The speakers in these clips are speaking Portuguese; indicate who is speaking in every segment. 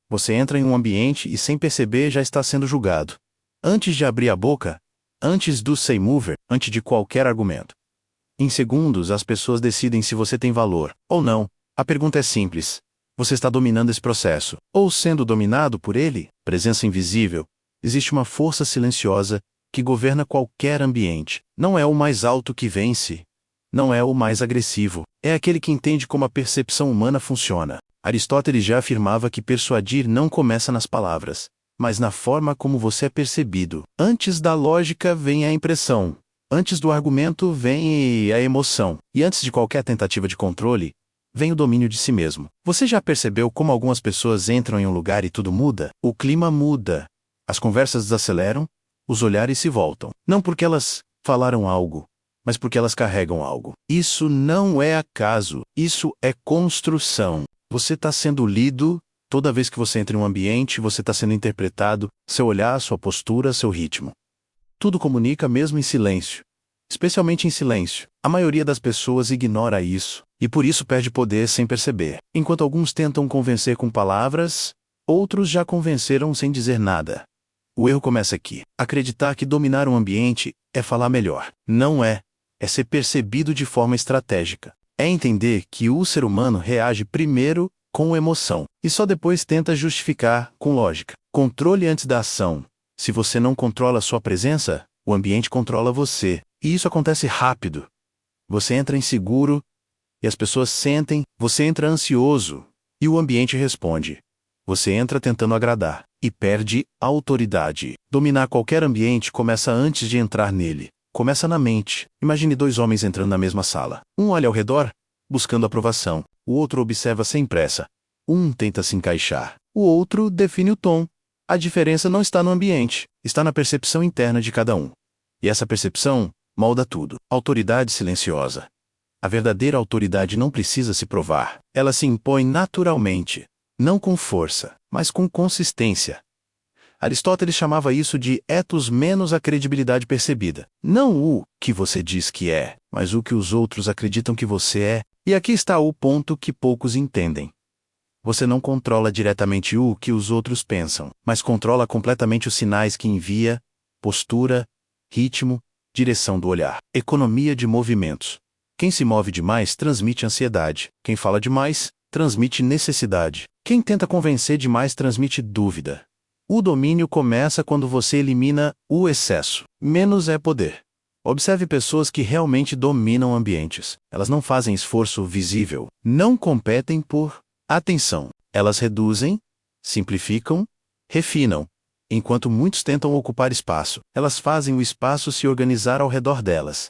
Speaker 1: Você entra em um ambiente e, sem perceber, já está sendo julgado. Antes de abrir a boca, antes do say mover, antes de qualquer argumento. Em segundos, as pessoas decidem se você tem valor ou não. A pergunta é simples. Você está dominando esse processo, ou sendo dominado por ele? Presença invisível. Existe uma força silenciosa que governa qualquer ambiente. Não é o mais alto que vence. Não é o mais agressivo. É aquele que entende como a percepção humana funciona. Aristóteles já afirmava que persuadir não começa nas palavras, mas na forma como você é percebido. Antes da lógica vem a impressão. Antes do argumento vem a emoção. E antes de qualquer tentativa de controle, vem o domínio de si mesmo. Você já percebeu como algumas pessoas entram em um lugar e tudo muda? O clima muda. As conversas desaceleram, os olhares se voltam. Não porque elas falaram algo, mas porque elas carregam algo. Isso não é acaso. Isso é construção. Você está sendo lido. Toda vez que você entra em um ambiente, você está sendo interpretado, seu olhar, sua postura, seu ritmo. Tudo comunica mesmo em silêncio. Especialmente em silêncio. A maioria das pessoas ignora isso, e por isso perde poder sem perceber. Enquanto alguns tentam convencer com palavras, outros já convenceram sem dizer nada. O erro começa aqui. Acreditar que dominar um ambiente é falar melhor. Não é. É ser percebido de forma estratégica. É entender que o ser humano reage primeiro com emoção, e só depois tenta justificar com lógica. Controle antes da ação. Se você não controla sua presença, o ambiente controla você. E isso acontece rápido. Você entra inseguro, e as pessoas sentem, você entra ansioso, e o ambiente responde. Você entra tentando agradar, e perde autoridade. Dominar qualquer ambiente começa antes de entrar nele. Começa na mente. Imagine dois homens entrando na mesma sala. Um olha ao redor, buscando aprovação. O outro observa sem pressa. Um tenta se encaixar. O outro define o tom. A diferença não está no ambiente, está na percepção interna de cada um. E essa percepção molda tudo. Autoridade silenciosa. A verdadeira autoridade não precisa se provar. Ela se impõe naturalmente. Não com força, mas com consistência. Aristóteles chamava isso de ethos menos a credibilidade percebida. Não o que você diz que é, mas o que os outros acreditam que você é. E aqui está o ponto que poucos entendem. Você não controla diretamente o que os outros pensam, mas controla completamente os sinais que envia, postura, ritmo, direção do olhar. Economia de movimentos. Quem se move demais transmite ansiedade. Quem fala demais transmite necessidade. Quem tenta convencer demais transmite dúvida. O domínio começa quando você elimina o excesso. Menos é poder. Observe pessoas que realmente dominam ambientes. Elas não fazem esforço visível. Não competem por atenção. Elas reduzem, simplificam, refinam. Enquanto muitos tentam ocupar espaço, elas fazem o espaço se organizar ao redor delas.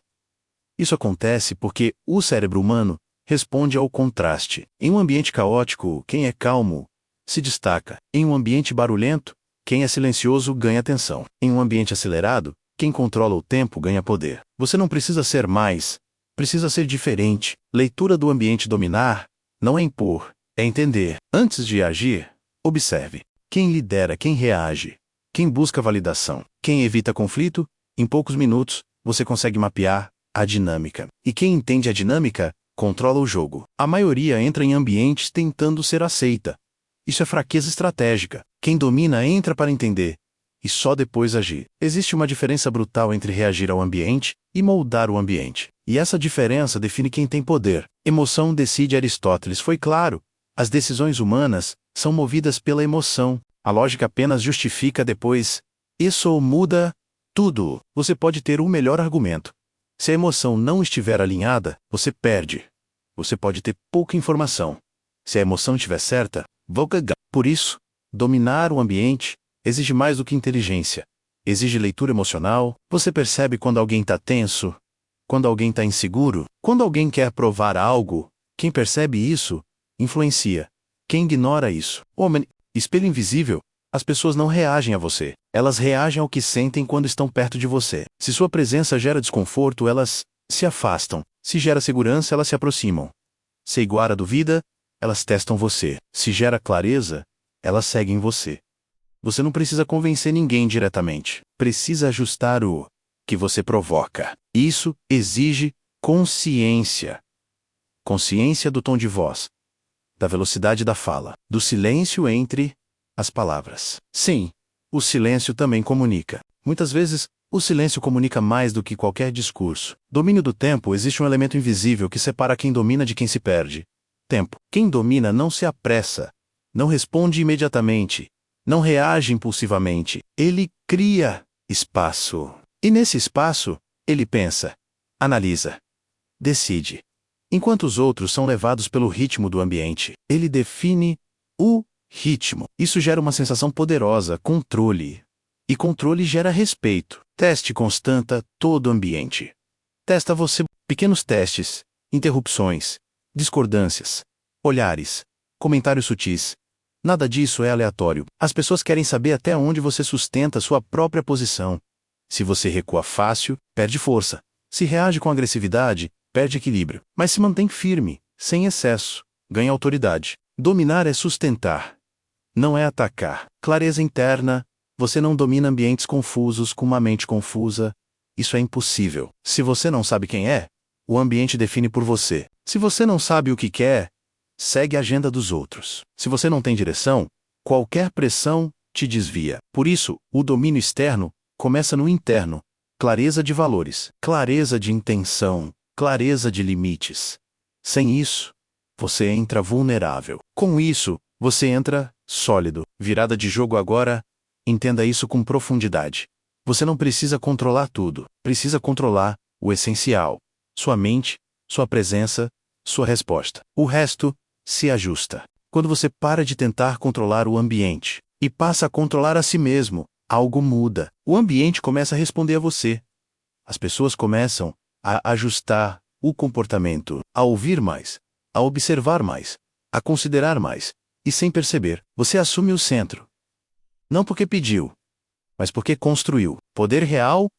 Speaker 1: Isso acontece porque o cérebro humano responde ao contraste. Em um ambiente caótico, quem é calmo se destaca. Em um ambiente barulhento, quem é silencioso ganha atenção. Em um ambiente acelerado, quem controla o tempo ganha poder. Você não precisa ser mais, precisa ser diferente. Leitura do ambiente dominar não é impor, é entender. Antes de agir, observe. Quem lidera, quem reage, quem busca validação, quem evita conflito, em poucos minutos, você consegue mapear a dinâmica. E quem entende a dinâmica, controla o jogo. A maioria entra em ambientes tentando ser aceita. Isso é fraqueza estratégica. Quem domina entra para entender, e só depois agir. Existe uma diferença brutal entre reagir ao ambiente e moldar o ambiente. E essa diferença define quem tem poder. Emoção decide. Aristóteles foi claro. As decisões humanas são movidas pela emoção. A lógica apenas justifica depois. Isso muda tudo. Você pode ter o melhor argumento. Se a emoção não estiver alinhada, você perde. Você pode ter pouca informação. Se a emoção estiver certa, vou cagar. Por isso, dominar o ambiente exige mais do que inteligência. Exige leitura emocional. Você percebe quando alguém está tenso, quando alguém está inseguro, quando alguém quer provar algo. Quem percebe isso, influencia. Quem ignora isso, espelho invisível. As pessoas não reagem a você. Elas reagem ao que sentem quando estão perto de você. Se sua presença gera desconforto, elas se afastam. Se gera segurança, elas se aproximam. Se iguala dúvida, elas testam você. Se gera clareza, elas seguem você. Você não precisa convencer ninguém diretamente. Precisa ajustar o que você provoca. Isso exige consciência. Consciência do tom de voz, da velocidade da fala, do silêncio entre as palavras. Sim, o silêncio também comunica. Muitas vezes, o silêncio comunica mais do que qualquer discurso. Domínio do tempo. Existe um elemento invisível que separa quem domina de quem se perde. Tempo. Quem domina não se apressa, não responde imediatamente, não reage impulsivamente. Ele cria espaço. E nesse espaço, ele pensa, analisa, decide. Enquanto os outros são levados pelo ritmo do ambiente, ele define o ritmo. Isso gera uma sensação poderosa, controle. E controle gera respeito. Teste constanta todo o ambiente. Testa você. Pequenos testes, interrupções, discordâncias, olhares, comentários sutis. Nada disso é aleatório. As pessoas querem saber até onde você sustenta sua própria posição. Se você recua fácil, perde força. Se reage com agressividade, perde equilíbrio. Mas se mantém firme, sem excesso, ganha autoridade. Dominar é sustentar. Não é atacar. Clareza interna. Você não domina ambientes confusos com uma mente confusa. Isso é impossível. Se você não sabe quem é, o ambiente define por você. Se você não sabe o que quer, segue a agenda dos outros. Se você não tem direção, qualquer pressão te desvia. Por isso, o domínio externo começa no interno. Clareza de valores, clareza de intenção, clareza de limites. Sem isso, você entra vulnerável. Com isso, você entra sólido. Virada de jogo agora. Entenda isso com profundidade. Você não precisa controlar tudo. Precisa controlar o essencial. Sua mente, sua presença, sua resposta. O resto se ajusta. Quando você para de tentar controlar o ambiente e passa a controlar a si mesmo, algo muda. O ambiente começa a responder a você. As pessoas começam a ajustar o comportamento, a ouvir mais, a observar mais, a considerar mais. E sem perceber, você assume o centro. Não porque pediu, mas porque construiu. Poder real?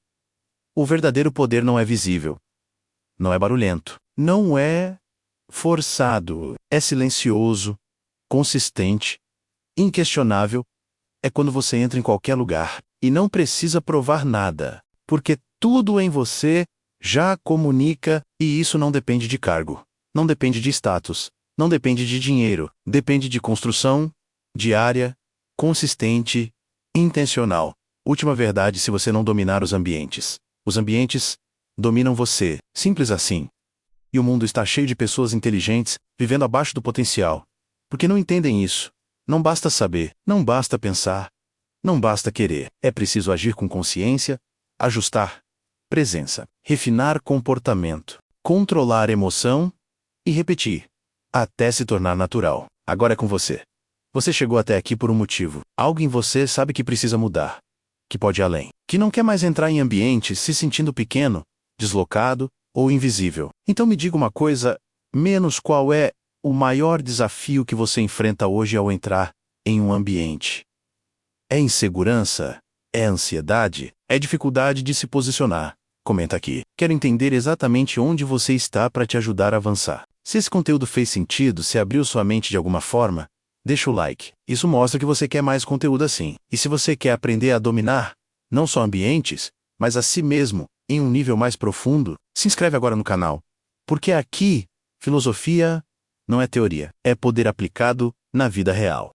Speaker 1: O verdadeiro poder não é visível. Não é barulhento. Não é forçado. É silencioso, consistente, inquestionável. É quando você entra em qualquer lugar e não precisa provar nada, porque tudo em você já comunica, e isso não depende de cargo, não depende de status, não depende de dinheiro, depende de construção diária, consistente, intencional. Última verdade: se você não dominar os ambientes dominam você. Simples assim. E o mundo está cheio de pessoas inteligentes, vivendo abaixo do potencial. Porque não entendem isso. Não basta saber, não basta pensar, não basta querer. É preciso agir com consciência, ajustar presença, refinar comportamento, controlar emoção e repetir, até se tornar natural. Agora é com você. Você chegou até aqui por um motivo. Algo em você sabe que precisa mudar, que pode ir além, que não quer mais entrar em ambientes se sentindo pequeno, deslocado ou invisível. Então me diga uma coisa, menos: qual é o maior desafio que você enfrenta hoje ao entrar em um ambiente? É insegurança? É ansiedade? É dificuldade de se posicionar? Comenta aqui. Quero entender exatamente onde você está para te ajudar a avançar. Se esse conteúdo fez sentido, se abriu sua mente de alguma forma, deixa o like. Isso mostra que você quer mais conteúdo assim. E se você quer aprender a dominar, não só ambientes, mas a si mesmo, em um nível mais profundo, se inscreve agora no canal. Porque aqui, filosofia não é teoria, é poder aplicado na vida real.